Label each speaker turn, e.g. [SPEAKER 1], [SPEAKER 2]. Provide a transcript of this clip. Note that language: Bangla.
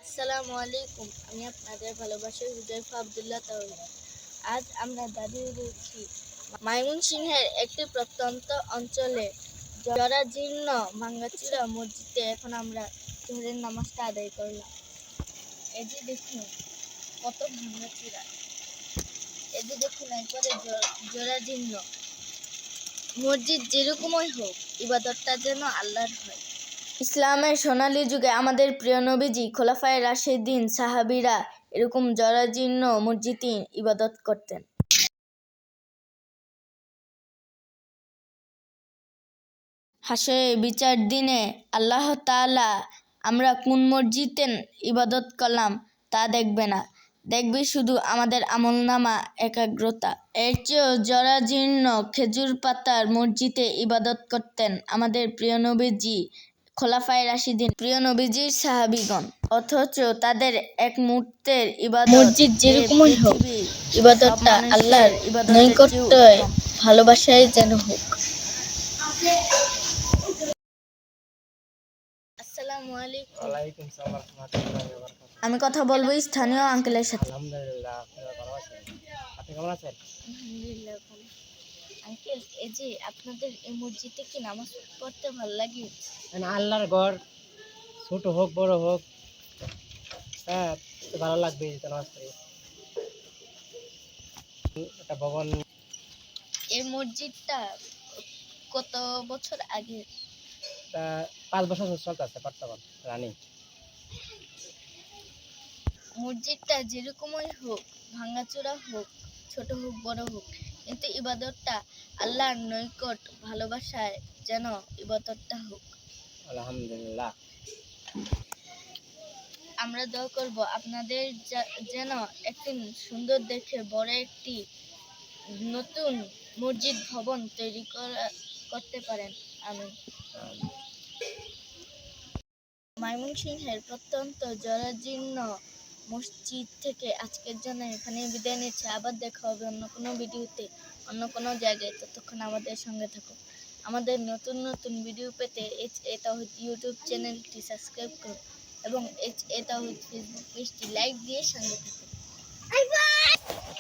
[SPEAKER 1] আসসালামু আলাইকুম। আমি আপনাদের ভালোবাসার হুজাইফা আব্দুল্লাহ তাওহীদ। আজ আমরা দাঁড়িয়ে রয়েছি ময়মনসিংহের একটি প্রত্যন্ত অঞ্চলে জরাজীর্ণ ভাঙ্গাচুরা মসজিদে। এখন আমরা জোহরের নামাজটা আদায় করলাম। এই যে দেখুন কত ভাঙ্গাচুরা, এই যে দেখুন একবারে জরাজীর্ণ। মসজিদ যেরকমই হোক, ইবাদতটা যেন আল্লাহর হয়। ইসলামের সোনালী যুগে আমাদের প্রিয় নবীজি, খোলাফায়ে রাশিদিন, সাহাবীরা এরকম জরাজীর্ণ মসজিদে ইবাদত করতেন। হাসরে বিচার দিনে আল্লাহ তাআলা আমরা কোন মসজিদে ইবাদত করলাম তা দেখবে না, দেখবে শুধু আমাদের আমলনামা, একাগ্রতা। এর চেয়েও জরাজীর্ণ খেজুর পাতার মসজিদে ইবাদত করতেন আমাদের প্রিয় নবীজি, খোলাফায়ে রাশিদিন, প্রিয় নবীজির সাহাবীগণ। অথচ তাদের এক মুহূর্তের ইবাদত, মসজিদ যেরকমই হোক, ইবাদতটা আল্লাহর নৈকট্যে ভালোবাসায় যেন হোক। আসসালামু আলাইকুম।
[SPEAKER 2] ওয়ালাইকুম সালাম ওয়া রাহমাতুল্লাহি ওয়া বারাকাতুহু।
[SPEAKER 1] আমি কথা বলবো স্থানীয় আঙ্কেলের সাথে।
[SPEAKER 2] আলহামদুলিল্লাহ, আপনারা ভালো আছেন? আপনি কেমন আছেন?
[SPEAKER 1] আলহামদুলিল্লাহ ভালো। আঙ্কেল, এই যে আপনাদের এই মসজিদে কি নামাজ পড়তে ভালো লাগে?
[SPEAKER 2] আল্লাহর ঘর, ছোট হোক বড় হোক, হ্যাঁ, তো ভালো লাগবে যেতে নামাজ পড়ে। একটা ভবন।
[SPEAKER 1] এই মসজিদটা কত বছর আগে?
[SPEAKER 2] 5 বছর চলতেছে বর্তমান রানিং।
[SPEAKER 1] মসজিদটা যেরকমই হোক, ভাঙাচোরা হোক, ছোট হোক বড় হোক, কিন্তু ইবাদতটা আল্লাহর নৈকট ভালোবাসায় যেন ইবাদতটা হোক।
[SPEAKER 2] আলহামদুলিল্লাহ।
[SPEAKER 1] আমরা দোয়া করব আপনাদের যেন একদিন সুন্দর দেখে বড় একটি নতুন মসজিদ ভবন তৈরি করতে পারেন। আমিন। ময়মনসিংহের প্রত্যন্ত জরাজীর্ণ মসজিদ থেকে আজকের জন্য এখানে বিদায় নিচ্ছে। আবার দেখা হবে অন্য কোনো ভিডিওতে, অন্য কোনো জায়গায়। ততক্ষণ আমাদের সঙ্গে থাকুন। আমাদের নতুন নতুন ভিডিও পেতে HA তাওহীদ ইউটিউব চ্যানেলটি সাবস্ক্রাইব করুন এবং HA তাওহীদ ফেসবুক পেজটি লাইক দিয়ে সঙ্গে থাকুন।